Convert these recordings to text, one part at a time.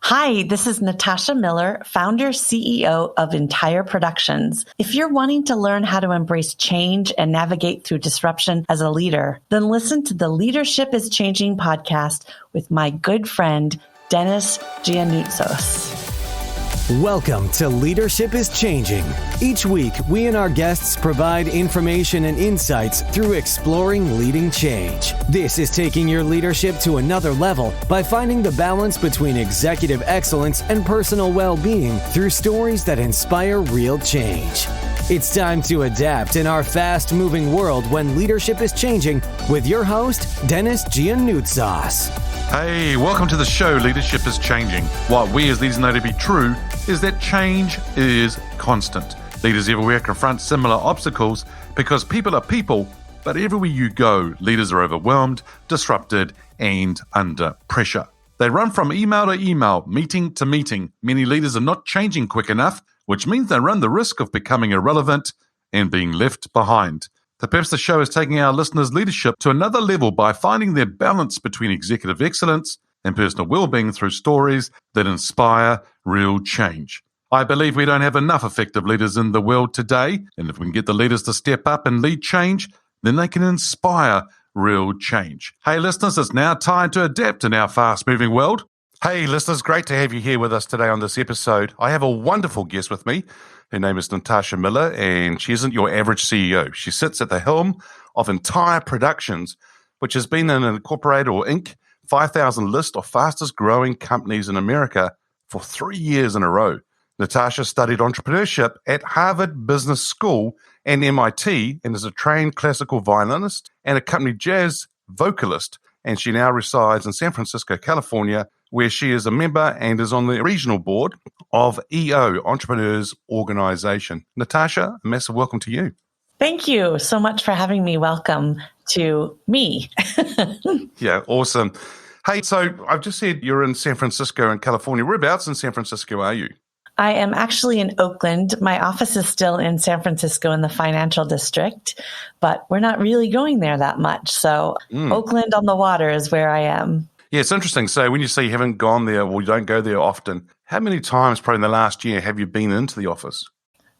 Hi, this is Natasha Miller, founder, CEO of Entire Productions. If you're wanting to learn how to embrace change and navigate through disruption as a leader, then listen to the Leadership is Changing podcast with my good friend, Dennis Giannoutzos. Welcome to Leadership is Changing. Each week, we and our guests provide information and insights through exploring leading change. This is taking your leadership to another level by finding the balance between executive excellence and personal well-being through stories that inspire real change. It's time to adapt in our fast-moving world when leadership is changing with your host, Dennis Giannoutzos. Hey, welcome to the show, Leadership is Changing. What we as leaders know to be true is that change is constant. Leaders everywhere confront similar obstacles because people are people, but everywhere you go, leaders are overwhelmed, disrupted, and under pressure. They run from email to email, meeting to meeting. Many leaders are not changing quick enough, which means they run the risk of becoming irrelevant and being left behind. The purpose of the show is taking our listeners' leadership to another level by finding their balance between executive excellence and personal well-being through stories that inspire real change. I believe we don't have enough effective leaders in the world today, and if we can get the leaders to step up and lead change, then they can inspire real change. Hey listeners, it's now time to adapt in our fast-moving world. Hey listeners, great to have you here with us today on this episode. I have a wonderful guest with me. Her name is Natasha Miller, and she isn't your average CEO. She sits at the helm of Entire Productions, which has been an Incorporated or Inc. 5,000 list of fastest growing companies in America for 3 years in a row. Natasha studied entrepreneurship at Harvard Business School and MIT and is a trained classical violinist and accompanied jazz vocalist. And she now resides in San Francisco, California, where she is a member and is on the regional board of EO, Entrepreneurs Organization. Natasha, a massive welcome to you. Thank you so much for having me. Welcome to me. Yeah, awesome. Hey, so I've just said you're in San Francisco in California. Whereabouts in San Francisco are you? I am actually in Oakland. My office is still in San Francisco in the financial district, but we're not really going there that much. So Oakland on the water is where I am. Yeah, it's interesting. So when you say you haven't gone there or you don't go there often, how many times probably in the last year have you been into the office?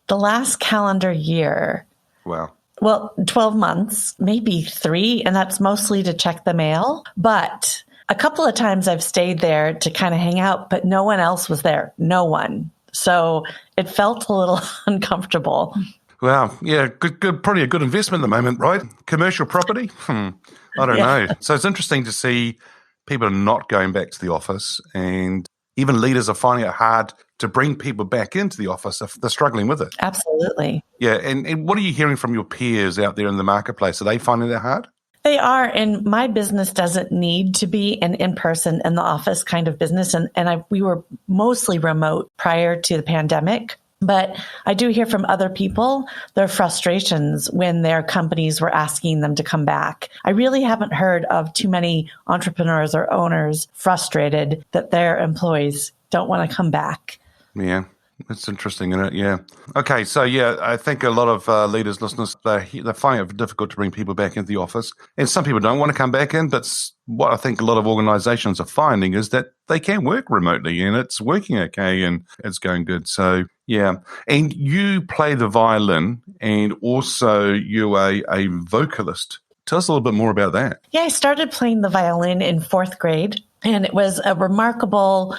The last calendar year. Wow. Well, 12 months, maybe 3, and that's mostly to check the mail. But a couple of times I've stayed there to kind of hang out, but no one else was there. No one. So it felt a little uncomfortable. Wow. Yeah, good, probably a good investment at the moment, right? Commercial property? I don't know. So it's interesting to see people are not going back to the office, and even leaders are finding it hard to bring people back into the office if they're struggling with it. Absolutely. Yeah. And what are you hearing from your peers out there in the marketplace? Are they finding it hard? They are. And my business doesn't need to be an in-person, in the office kind of business. And we were mostly remote prior to the pandemic. But I do hear from other people their frustrations when their companies were asking them to come back. I really haven't heard of too many entrepreneurs or owners frustrated that their employees don't want to come back. Yeah, that's interesting, isn't it? Yeah. Okay, so yeah, I think a lot of leaders, listeners, they're finding it difficult to bring people back into the office. And some people don't want to come back in, but what I think a lot of organizations are finding is that they can work remotely and it's working okay and it's going good. So yeah. And you play the violin and also you're a vocalist. Tell us a little bit more about that. Yeah, I started playing the violin in 4th grade, and it was a remarkable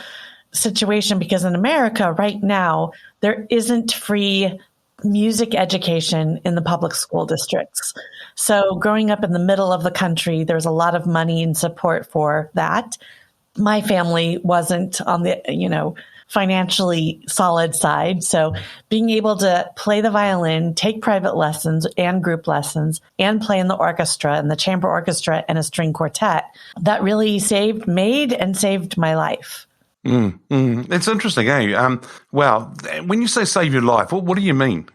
situation because in America right now, there isn't free music education in the public school districts. So growing up in the middle of the country, there's a lot of money and support for that. My family wasn't on the, financially solid side. So being able to play the violin, take private lessons and group lessons, and play in the orchestra and the chamber orchestra and a string quartet, that really made and saved my life. It's interesting, eh? Wow. When you say save your life, what do you mean?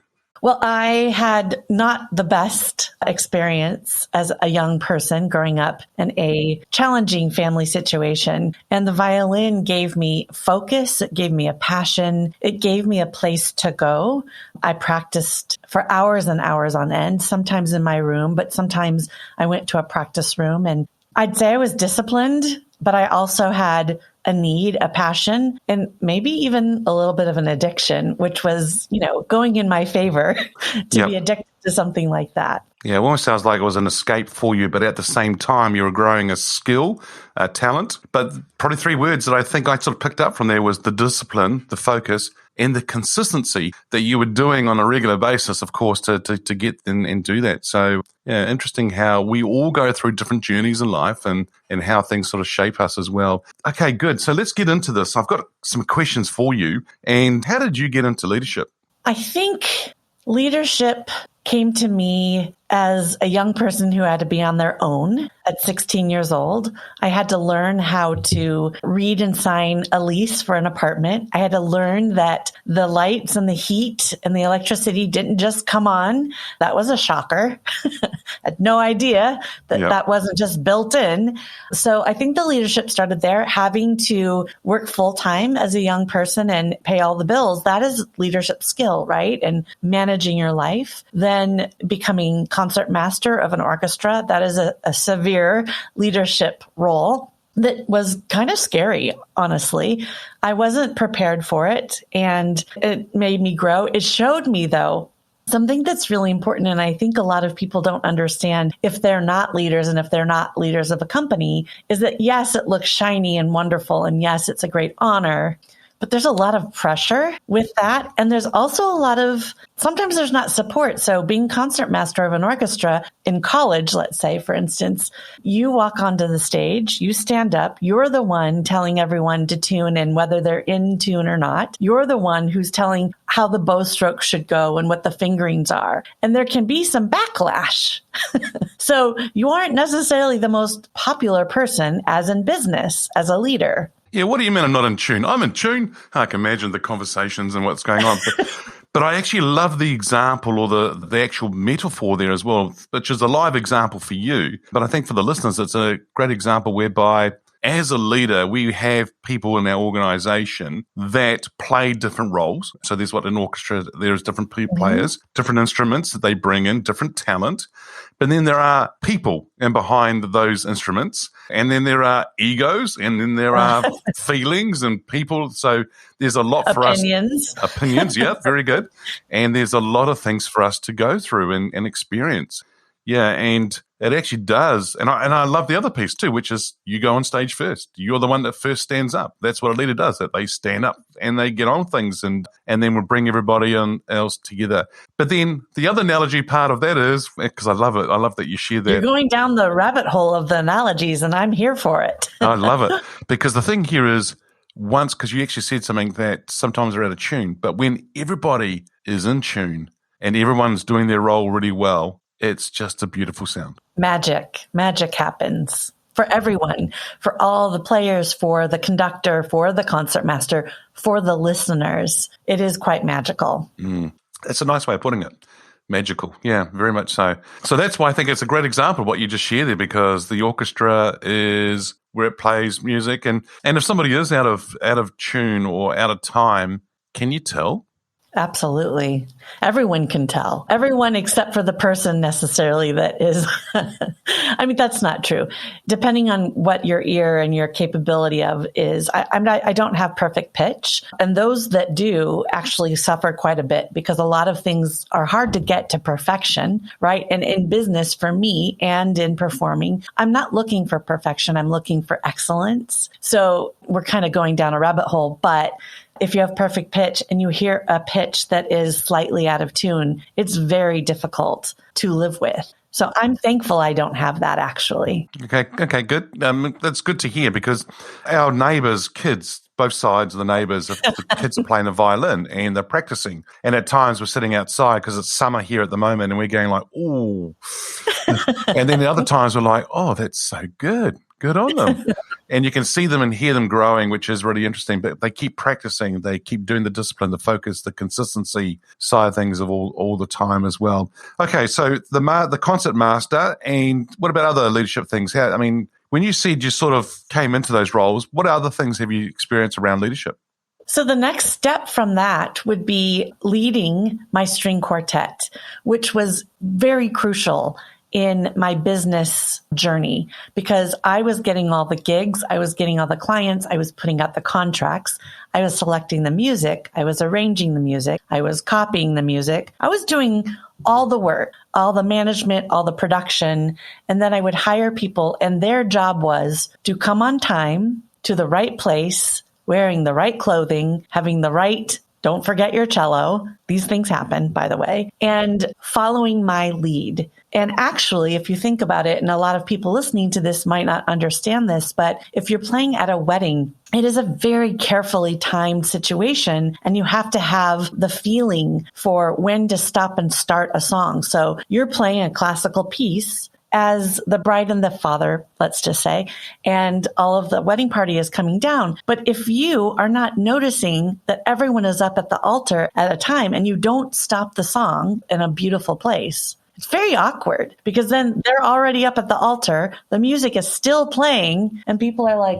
Well, I had not the best experience as a young person growing up in a challenging family situation. And the violin gave me focus. It gave me a passion. It gave me a place to go. I practiced for hours and hours on end, sometimes in my room, but sometimes I went to a practice room. And I'd say I was disciplined, but I also had a need, a passion, and maybe even a little bit of an addiction, which was, going in my favor to be addicted to something like that. Yeah, it almost sounds like it was an escape for you, but at the same time, you were growing a skill, a talent. But probably three words that I think I sort of picked up from there was the discipline, the focus, and the consistency that you were doing on a regular basis, of course, to get and do that. So, yeah, interesting how we all go through different journeys in life and how things sort of shape us as well. Okay, good. So let's get into this. I've got some questions for you. And how did you get into leadership? I think leadership came to me as a young person who had to be on their own at 16 years old. I had to learn how to read and sign a lease for an apartment. I had to learn that the lights and the heat and the electricity didn't just come on. That was a shocker. I had no idea that that wasn't just built in. So I think the leadership started there, having to work full time as a young person and pay all the bills. That is leadership skill, right? And managing your life. Then becoming concert master of an orchestra. That is a severe leadership role that was kind of scary, honestly. I wasn't prepared for it, and it made me grow. It showed me, though, something that's really important, and I think a lot of people don't understand if they're not leaders and if they're not leaders of a company, is that, yes, it looks shiny and wonderful, and yes, it's a great honor, but there's a lot of pressure with that. And there's also a lot of, sometimes there's not support. So being concert master of an orchestra in college, let's say, for instance, you walk onto the stage, you stand up, you're the one telling everyone to tune in, whether they're in tune or not. You're the one who's telling how the bow stroke should go and what the fingerings are. And there can be some backlash. So you aren't necessarily the most popular person as in business, as a leader. Yeah, what do you mean I'm not in tune? I'm in tune. I can imagine the conversations and what's going on. But I actually love the example or the actual metaphor there as well, which is a live example for you. But I think for the listeners, it's a great example whereby as a leader, we have people in our organization that play different roles. So there's what an orchestra, there's different players, different instruments that they bring in, different talent. But then there are people and behind those instruments. And then there are egos, and then there are feelings and people. So there's a lot for us. Opinions, yeah, very good. And there's a lot of things for us to go through and experience. Yeah, and it actually does. And I love the other piece too, which is you go on stage first. You're the one that first stands up. That's what a leader does, that they stand up and they get on things and then we'll bring everybody else together. But then the other analogy part of that is, because I love it, I love that you share that. You're going down the rabbit hole of the analogies and I'm here for it. I love it. Because the thing here is, because you actually said something that sometimes are out of tune, but when everybody is in tune and everyone's doing their role really well, it's just a beautiful sound. Magic happens for everyone, for all the players, for the conductor, for the concert master, for the listeners. It is quite magical. That's a nice way of putting it. Magical. Yeah, very much so. So that's why I think it's a great example of what you just shared there, because the orchestra is where it plays music. And if somebody is out of tune or out of time, can you tell? Absolutely. Everyone can tell. Everyone except for the person necessarily that is. I mean, that's not true. Depending on what your ear and your capability of is, I don't have perfect pitch. And those that do actually suffer quite a bit because a lot of things are hard to get to perfection, right? And in business for me and in performing, I'm not looking for perfection. I'm looking for excellence. So we're kind of going down a rabbit hole, but if you have perfect pitch and you hear a pitch that is slightly out of tune, it's very difficult to live with. So I'm thankful I don't have that, actually. Okay, good. That's good to hear, because our neighbours' kids, both sides of the neighbours, the kids are playing the violin and they're practicing. And at times we're sitting outside because it's summer here at the moment and we're going like, ooh. And then the other times we're like, oh, that's so good. Good on them. And you can see them and hear them growing, which is really interesting. But they keep practicing. They keep doing the discipline, the focus, the consistency side of things of all the time as well. Okay, so the concert master, and what about other leadership things? When you said you sort of came into those roles, what other things have you experienced around leadership? So the next step from that would be leading my string quartet, which was very crucial in my business journey because I was getting all the gigs. I was getting all the clients. I was putting out the contracts. I was selecting the music. I was arranging the music. I was copying the music. I was doing all the work, all the management, all the production. And then I would hire people and their job was to come on time to the right place, wearing the right clothing, having the right, don't forget your cello. These things happen, by the way, and following my lead. And actually, if you think about it, and a lot of people listening to this might not understand this, but if you're playing at a wedding, it is a very carefully timed situation, and you have to have the feeling for when to stop and start a song. So you're playing a classical piece as the bride and the father, let's just say, and all of the wedding party is coming down. But if you are not noticing that everyone is up at the altar at a time and you don't stop the song in a beautiful place, it's very awkward because then they're already up at the altar. The music is still playing and people are like,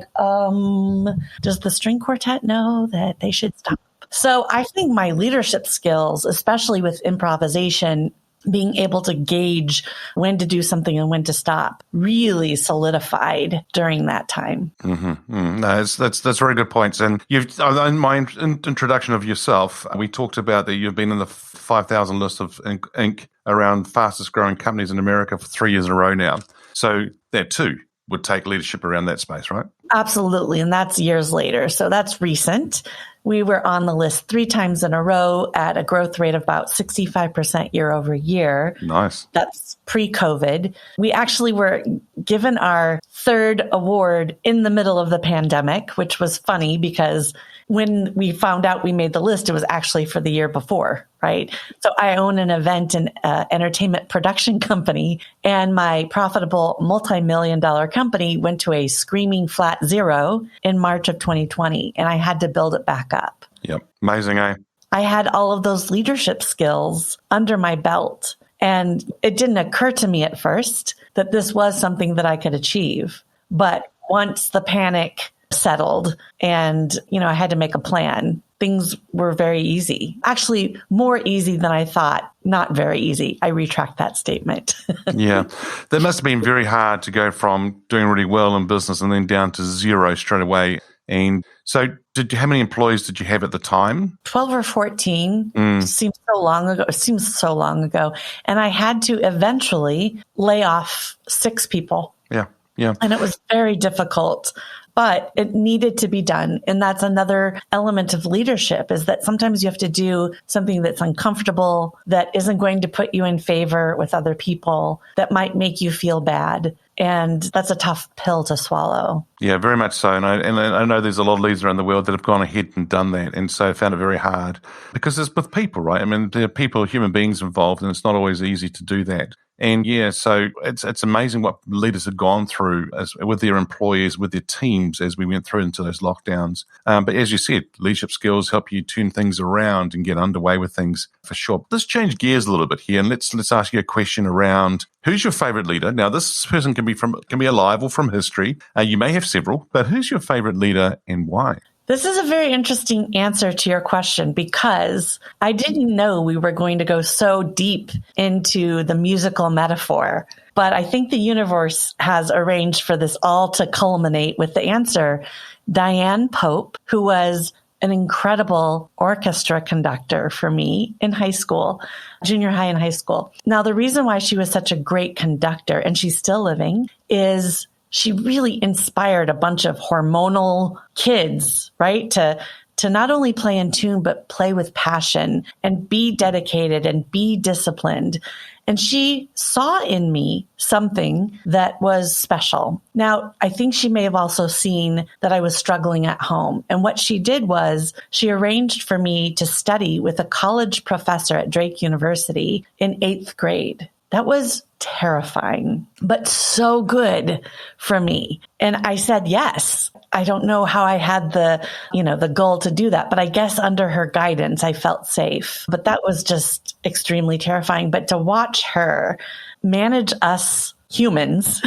does the string quartet know that they should stop? So I think my leadership skills, especially with improvisation, being able to gauge when to do something and when to stop really solidified during that time. Mm-hmm. No, that's very good points. And you've, in my introduction of yourself, we talked about that you've been in the 5,000 list of Inc. around fastest growing companies in America for 3 years in a row now. So that too would take leadership around that space, right? Absolutely. And that's years later. So that's recent. We were on the list 3 times in a row at a growth rate of about 65% year over year. Nice. That's pre-COVID. We actually were given our 3rd award in the middle of the pandemic, which was funny because when we found out we made the list, it was actually for the year before, right? So I own an event and entertainment production company, and my profitable multi-million-dollar company went to a screaming flat 0 in March of 2020, and I had to build it back up. Yep. Amazing, eh? I had all of those leadership skills under my belt, and it didn't occur to me at first that this was something that I could achieve. But once the panic settled and, I had to make a plan, things were very easy. Actually, more easy than I thought. Not very easy. I retract that statement. Yeah. That must have been very hard to go from doing really well in business and then down to 0 straight away. And so how many employees did you have at the time? 12 or 14. Seems so long ago. It seems so long ago. And I had to eventually lay off 6 people. Yeah. Yeah. And it was very difficult, but it needed to be done. And that's another element of leadership, is that sometimes you have to do something that's uncomfortable, that isn't going to put you in favor with other people, that might make you feel bad. And that's a tough pill to swallow. Yeah, very much so. And I know there's a lot of leaders around the world that have gone ahead and done that. And so found it very hard because it's with people, right? I mean, there are people, human beings involved, and it's not always easy to do that. And yeah, so it's amazing what leaders have gone through with their employees, with their teams as we went through into those lockdowns. But as you said, leadership skills help you turn things around and get underway with things for sure. Let's change gears a little bit here, and let's ask you a question around who's your favorite leader. Now, this person can be alive or from history. You may have several, but who's your favorite leader and why? This is a very interesting answer to your question because I didn't know we were going to go so deep into the musical metaphor. But I think the universe has arranged for this all to culminate with the answer. Diane Pope, who was an incredible orchestra conductor for me in high school, junior high and high school. Now, the reason why she was such a great conductor, and she's still living, is she really inspired a bunch of hormonal kids, right? To not only play in tune, but play with passion and be dedicated and be disciplined. And she saw in me something that was special. Now, I think she may have also seen that I was struggling at home. And what she did was she arranged for me to study with a college professor at Drake University in 8th grade. That was terrifying, but so good for me. And I said yes. I don't know how I had the goal to do that, but I guess under her guidance, I felt safe. But that was just extremely terrifying. But to watch her manage us humans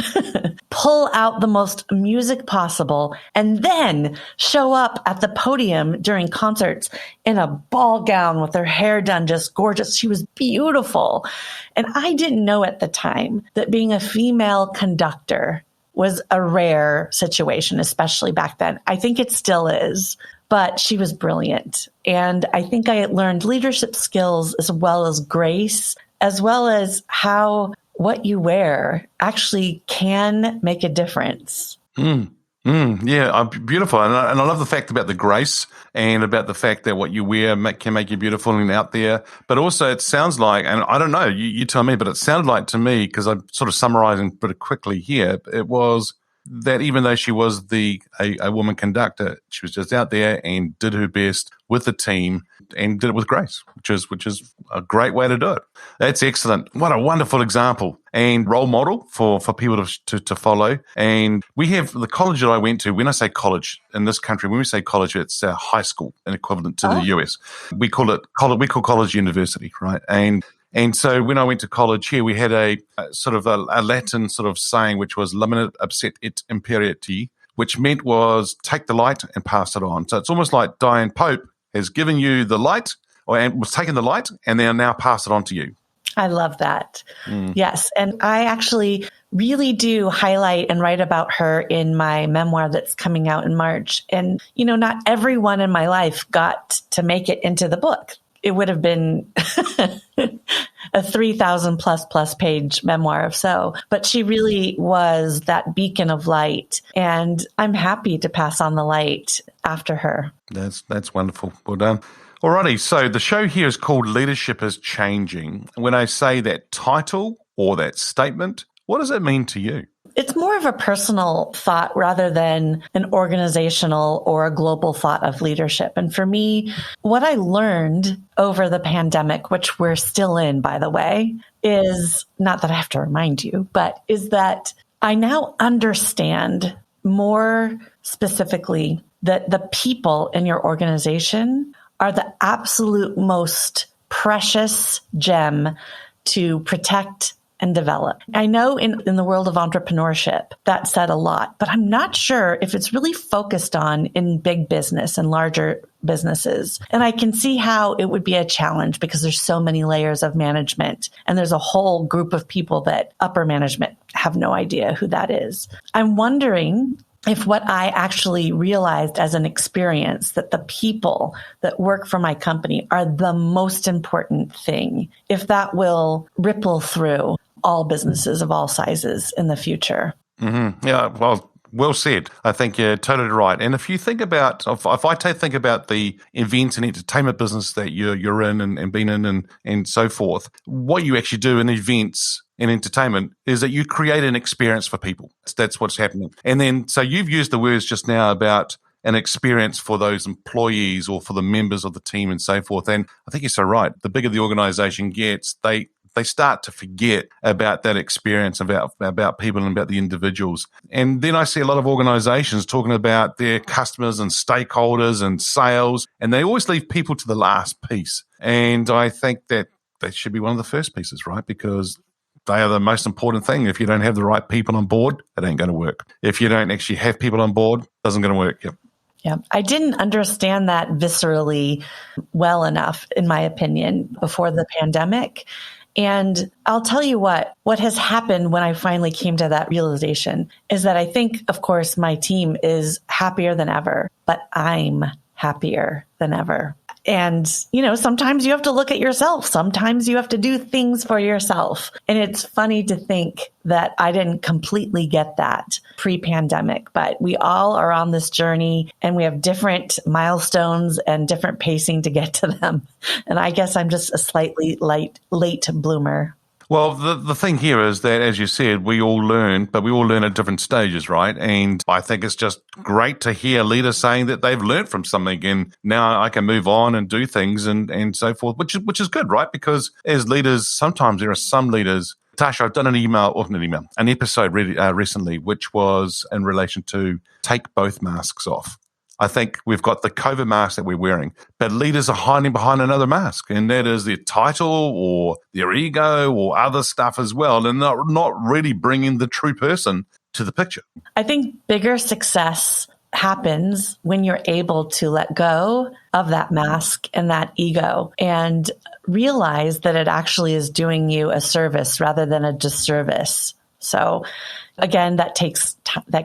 pull out the most music possible and then show up at the podium during concerts in a ball gown with her hair done just gorgeous. She was beautiful. And I didn't know at the time that being a female conductor was a rare situation, especially back then. I think it still is, but she was brilliant. And I think I learned leadership skills as well as grace, as well as how what you wear actually can make a difference. Yeah, beautiful. And I love the fact about the grace and about the fact that what you wear can make you beautiful and out there. But also it sounds like, and I don't know, you tell me, but it sounded like to me, because I'm sort of summarizing pretty quickly here, it was that even though she was a woman conductor, she was just out there and did her best with the team and did it with grace, which is a great way to do it. That's excellent. What a wonderful example and role model for people to follow. And we have the college that I went to. When I say college in this country, when we say college, it's high school and equivalent to the US. We call college university, right? And so when I went to college here, we had a sort of a Latin sort of saying, which was lamina abset et imperiati, which meant was take the light and pass it on. So it's almost like Diane Pope has given you the light, and was taking the light, and they'll now pass it on to you. I love that. Yes. And I actually really do highlight and write about her in my memoir that's coming out in March. And, not everyone in my life got to make it into the book. It would have been a 3,000 plus page memoir of so, but she really was that beacon of light. And I'm happy to pass on the light after her. That's wonderful. Well done. Alrighty. So the show here is called Leadership is Changing. When I say that title or that statement, what does it mean to you? It's more of a personal thought rather than an organizational or a global thought of leadership. And for me, what I learned over the pandemic, which we're still in, by the way, is not that I have to remind you, but is that I now understand more specifically that the people in your organization are the absolute most precious gem to protect and develop. I know in the world of entrepreneurship, that said a lot, but I'm not sure if it's really focused on in big business and larger businesses. And I can see how it would be a challenge because there's so many layers of management and there's a whole group of people that upper management have no idea who that is. I'm wondering if what I actually realized as an experience that the people that work for my company are the most important thing, if that will ripple through all businesses of all sizes in the future. Mm-hmm. Yeah, well said. I think you're totally right. And if you think about, if I think about the events and entertainment business that you're in and been in and so forth, what you actually do in events in entertainment is that you create an experience for people. That's what's happening. And then, so you've used the words just now about an experience for those employees or for the members of the team and so forth. And I think you're so right. The bigger the organization gets, they start to forget about that experience, about people and about the individuals. And then I see a lot of organizations talking about their customers and stakeholders and sales, and they always leave people to the last piece. And I think that should be one of the first pieces, right? Because they are the most important thing. If you don't have the right people on board, it ain't going to work. If you don't actually have people on board, it doesn't going to work. Yep. Yeah, I didn't understand that viscerally well enough, in my opinion, before the pandemic. And I'll tell you what has happened when I finally came to that realization is that I think, of course, my team is happier than ever, but I'm happier than ever. And, sometimes you have to look at yourself. Sometimes you have to do things for yourself. And it's funny to think that I didn't completely get that pre-pandemic, but we all are on this journey and we have different milestones and different pacing to get to them. And I guess I'm just a slightly late bloomer. Well, the thing here is that, as you said, we all learn, but we all learn at different stages, right? And I think it's just great to hear leaders saying that they've learned from something and now I can move on and do things and so forth, which is good, right? Because as leaders, sometimes there are some leaders. Natasha, I've done an episode recently, which was in relation to take both masks off. I think we've got the COVID mask that we're wearing, but leaders are hiding behind another mask, and that is their title or their ego or other stuff as well, and not really bringing the true person to the picture. I think bigger success happens when you're able to let go of that mask and that ego and realize that it actually is doing you a service rather than a disservice. So again, that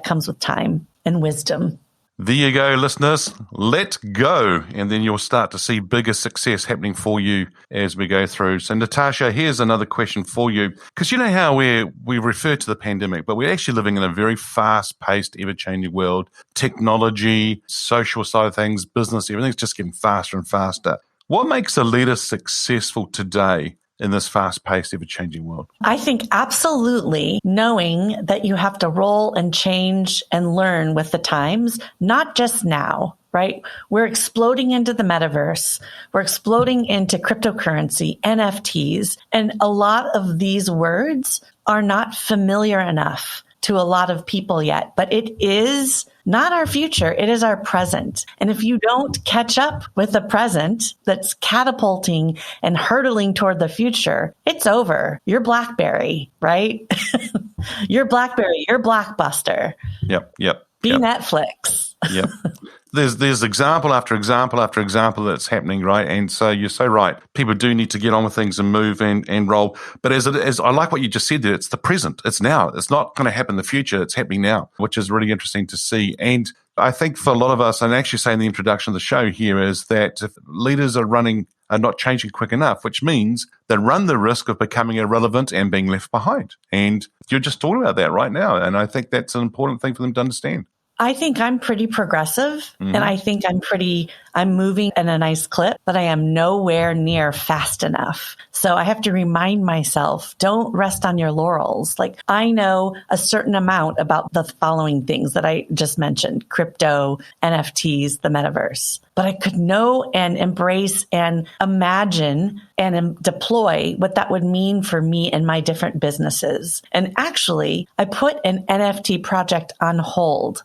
comes with time and wisdom. There you go, listeners. Let go, and then you'll start to see bigger success happening for you as we go through. So, Natasha, here's another question for you, because you know how we refer to the pandemic, but we're actually living in a very fast-paced, ever-changing world. Technology, social side of things, business, everything's just getting faster and faster. What makes a leader successful today in this fast-paced, ever-changing world? I think absolutely knowing that you have to roll and change and learn with the times, not just now, right? We're exploding into the metaverse. We're exploding into cryptocurrency, NFTs, and a lot of these words are not familiar enough to a lot of people yet, but it is not our future. It is our present. And if you don't catch up with the present that's catapulting and hurtling toward the future, it's over. You're BlackBerry, right? You're BlackBerry, you're Blockbuster. Yep. Be Netflix. Yep. There's example after example after example that's happening, right? And so you're so right. People do need to get on with things and move and roll. But as I like what you just said there, it's the present. It's now. It's not going to happen in the future. It's happening now, which is really interesting to see. And I think for a lot of us, and actually saying the introduction of the show here, is that if leaders are not changing quick enough, which means they run the risk of becoming irrelevant and being left behind. And you're just talking about that right now. And I think that's an important thing for them to understand. I think I'm pretty progressive, and I think I'm moving at a nice clip, but I am nowhere near fast enough. So I have to remind myself, don't rest on your laurels. Like, I know a certain amount about the following things that I just mentioned: crypto, NFTs, the metaverse. But I could know and embrace and imagine and deploy what that would mean for me and my different businesses. And actually, I put an NFT project on hold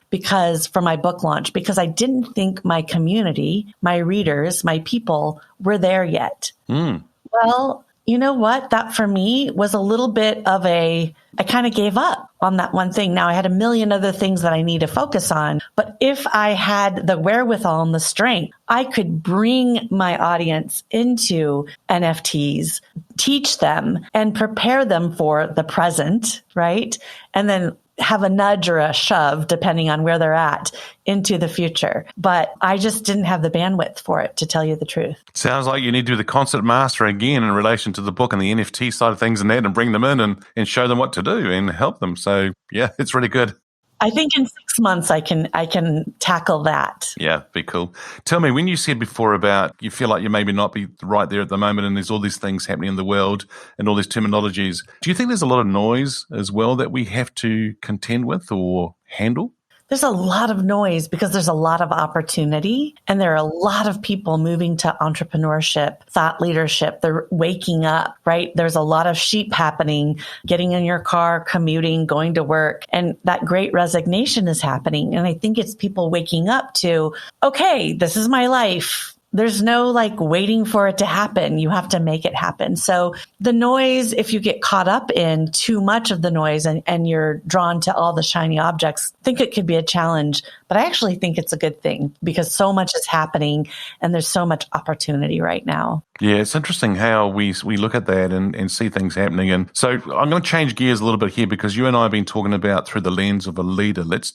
for my book launch, because I didn't think my community, my readers, my people were there yet. Well, you know what? That for me was a little bit of I kind of gave up on that one thing. Now I had a million other things that I need to focus on, but if I had the wherewithal and the strength, I could bring my audience into NFTs, teach them and prepare them for the present, right? And then have a nudge or a shove, depending on where they're at, into the future. But I just didn't have the bandwidth for it, to tell you the truth. Sounds like you need to do the concept master again in relation to the book and the NFT side of things and that, and bring them in and show them what to do and help them. So yeah, it's really good. I think in 6 months I can tackle that. Yeah, be cool. Tell me, when you said before about you feel like you maybe not be right there at the moment, and there's all these things happening in the world and all these terminologies, do you think there's a lot of noise as well that we have to contend with or handle? There's a lot of noise because there's a lot of opportunity, and there are a lot of people moving to entrepreneurship, thought leadership. They're waking up, right? There's a lot of sheep happening, getting in your car, commuting, going to work, and that great resignation is happening. And I think it's people waking up to, okay, this is my life. There's no waiting for it to happen. You have to make it happen. So the noise, if you get caught up in too much of the noise and you're drawn to all the shiny objects, I think it could be a challenge. But I actually think it's a good thing, because so much is happening and there's so much opportunity right now. Yeah, it's interesting how we look at that and see things happening. And so I'm going to change gears a little bit here, because you and I have been talking about through the lens of a leader. Let's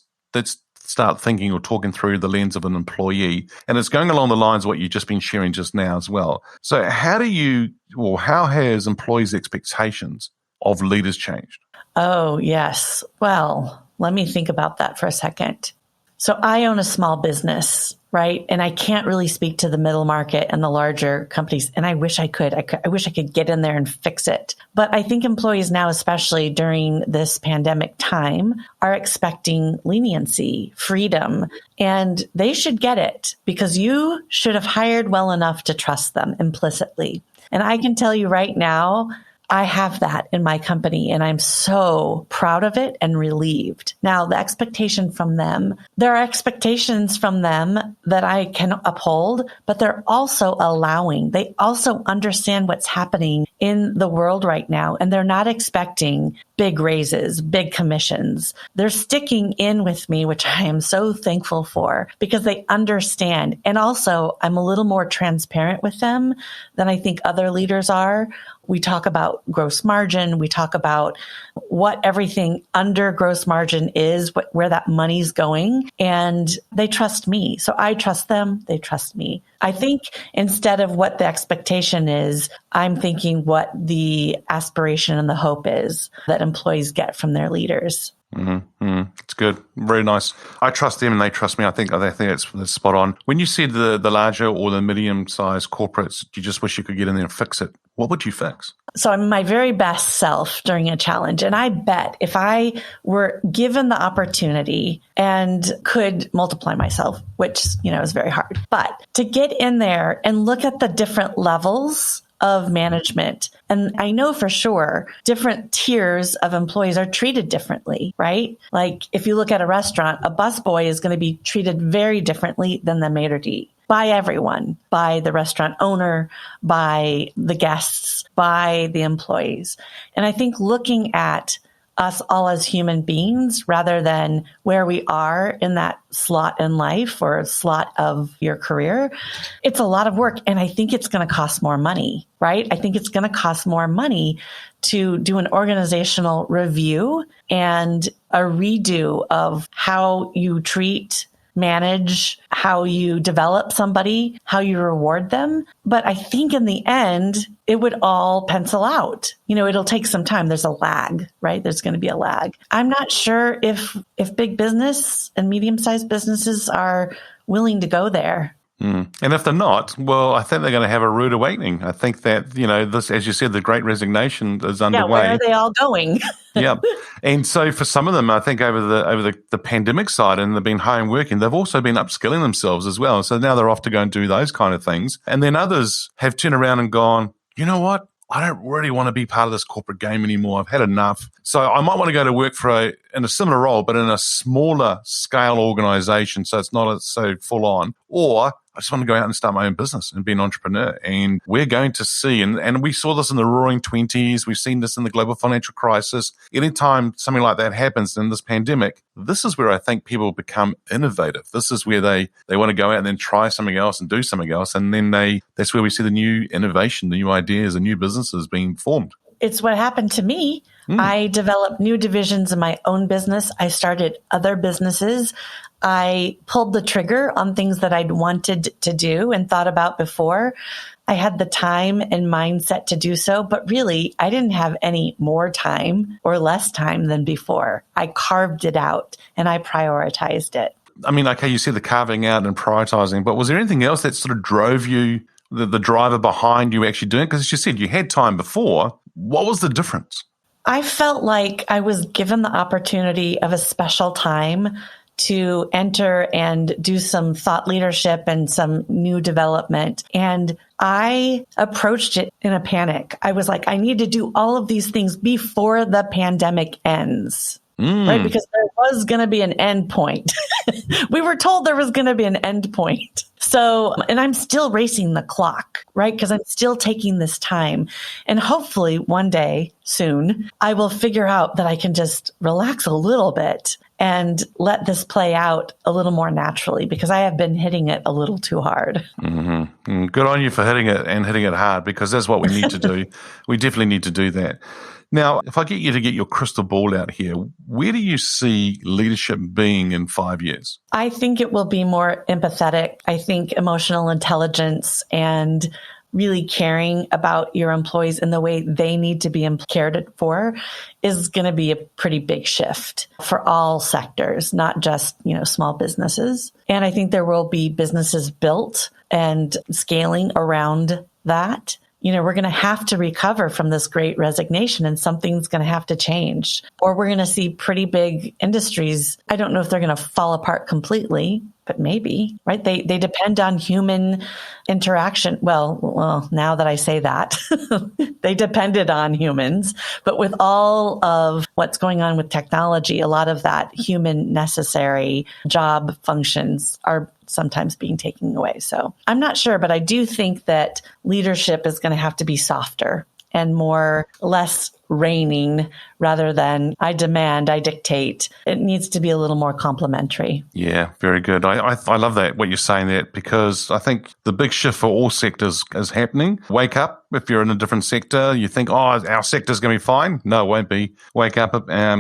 start thinking or talking through the lens of an employee. And it's going along the lines of what you've just been sharing just now as well. So how has employees' expectations of leaders changed? Oh, yes. Well, let me think about that for a second. So I own a small business, right? And I can't really speak to the middle market and the larger companies. And I wish I could. I wish I could get in there and fix it. But I think employees now, especially during this pandemic time, are expecting leniency, freedom, and they should get it, because you should have hired well enough to trust them implicitly. And I can tell you right now, I have that in my company, and I'm so proud of it and relieved. Now, the expectation from them, there are expectations from them that I can uphold, but they're also allowing. They also understand what's happening in the world right now, and they're not expecting big raises, big commissions. They're sticking in with me, which I am so thankful for, because they understand. And also, I'm a little more transparent with them than I think other leaders are. We talk about gross margin. We talk about what everything under gross margin is, where that money's going. And they trust me. So I trust them. They trust me. I think instead of what the expectation is, I'm thinking what the aspiration and the hope is that employees get from their leaders. It's good. Very nice. I trust them and they trust me. I think that's spot on. When you said the larger or the medium-sized corporates, you just wish you could get in there and fix it. What would you fix? So I'm my very best self during a challenge. And I bet if I were given the opportunity and could multiply myself, which, is very hard, but to get in there and look at the different levels of management. And I know for sure different tiers of employees are treated differently, right? Like if you look at a restaurant, a busboy is going to be treated very differently than the maitre d'. By everyone, by the restaurant owner, by the guests, by the employees. And I think looking at us all as human beings rather than where we are in that slot in life or slot of your career, it's a lot of work. And I think it's going to cost more money, right? I think it's going to cost more money to do an organizational review and a redo of how you treat, manage, how you develop somebody, how you reward them. But I think in the end, it would all pencil out. It'll take some time. There's a lag, right? There's going to be a lag. I'm not sure if big business and medium-sized businesses are willing to go there. And if they're not, well, I think they're going to have a rude awakening. I think that, this, as you said, the great resignation is underway. Yeah, where are they all going? Yeah. And so for some of them, I think over the pandemic side, and they've been home working, they've also been upskilling themselves as well. So now they're off to go and do those kind of things. And then others have turned around and gone, you know what? I don't really want to be part of this corporate game anymore. I've had enough. So I might want to go to work in a similar role, but in a smaller scale organization. So it's not so full on. Or I just want to go out and start my own business and be an entrepreneur. And we're going to see, and we saw this in the roaring 20s. We've seen this in the global financial crisis. Anytime something like that happens in this pandemic, this is where I think people become innovative. This is where they want to go out and then try something else and do something else. And then that's where we see the new innovation, the new ideas, the new businesses being formed. It's what happened to me. I developed new divisions in my own business. I started other businesses. I pulled the trigger on things that I'd wanted to do and thought about before. I had the time and mindset to do so, but really, I didn't have any more time or less time than before. I carved it out and I prioritized it. I mean, okay, you said the carving out and prioritizing, but was there anything else that sort of drove you, the driver behind you actually doing it? Because as you said, you had time before. What was the difference? I felt like I was given the opportunity of a special time to enter and do some thought leadership and some new development. And I approached it in a panic. I was like, I need to do all of these things before the pandemic ends. Right? Because there was going to be an end point. We were told there was going to be an end point. So, and I'm still racing the clock, right? Because I'm still taking this time. And hopefully one day soon, I will figure out that I can just relax a little bit and let this play out a little more naturally, because I have been hitting it a little too hard. Mm-hmm. Good on you for hitting it hard, because that's what we need to do. We definitely need to do that. Now, if I get you to get your crystal ball out here, where do you see leadership being in 5 years? I think it will be more empathetic. I think emotional intelligence and really caring about your employees in the way they need to be cared for is going to be a pretty big shift for all sectors, not just, small businesses. And I think there will be businesses built and scaling around that. We're going to have to recover from this great resignation, and something's going to have to change, or we're going to see pretty big industries. I don't know if they're going to fall apart completely, but maybe, right? They depend on human interaction. Well, now that I say that, they depended on humans, but with all of what's going on with technology, a lot of that human necessary job functions are sometimes being taken away. So I'm not sure, but I do think that leadership is going to have to be softer and less reigning rather than I demand, I dictate. It needs to be a little more complimentary. Yeah, very good. I love that, what you're saying there, because I think the big shift for all sectors is happening. Wake up. If you're in a different sector, you think, our sector's going to be fine. No, it won't be. Wake up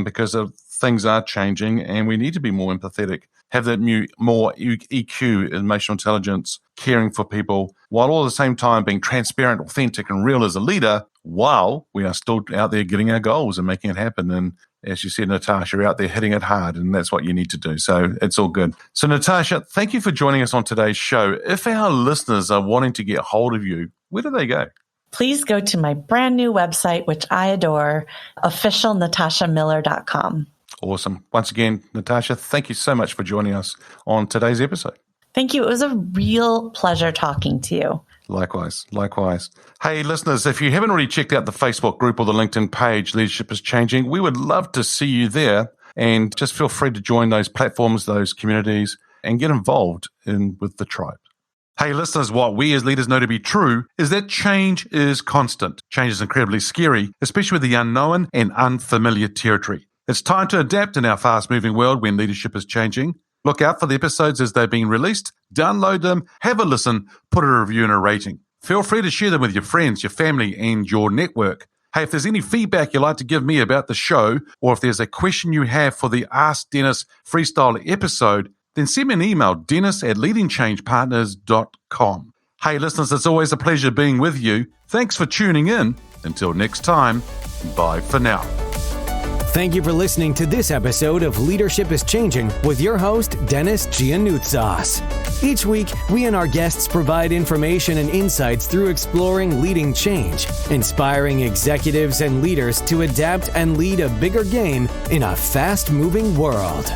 because things are changing and we need to be more empathetic. Have that more EQ, emotional intelligence, caring for people, while all at the same time being transparent, authentic, and real as a leader, while we are still out there getting our goals and making it happen. And as you said, Natasha, you're out there hitting it hard, and that's what you need to do. So it's all good. So Natasha, thank you for joining us on today's show. If our listeners are wanting to get hold of you, where do they go? Please go to my brand new website, which I adore, officialnatashamiller.com. Awesome. Once again, Natasha, thank you so much for joining us on today's episode. Thank you. It was a real pleasure talking to you. Likewise. Hey, listeners, if you haven't already checked out the Facebook group or the LinkedIn page, Leadership is Changing, we would love to see you there. And just feel free to join those platforms, those communities, and get involved with the tribe. Hey, listeners, what we as leaders know to be true is that change is constant. Change is incredibly scary, especially with the unknown and unfamiliar territory. It's time to adapt in our fast-moving world when leadership is changing. Look out for the episodes as they're being released. Download them, have a listen, put a review and a rating. Feel free to share them with your friends, your family, and your network. Hey, if there's any feedback you'd like to give me about the show, or if there's a question you have for the Ask Dennis Freestyle episode, then send me an email, dennis@leadingchangepartners.com. Hey, listeners, it's always a pleasure being with you. Thanks for tuning in. Until next time, bye for now. Thank you for listening to this episode of Leadership is Changing with your host, Dennis Giannoutsas. Each week, we and our guests provide information and insights through exploring leading change, inspiring executives and leaders to adapt and lead a bigger game in a fast-moving world.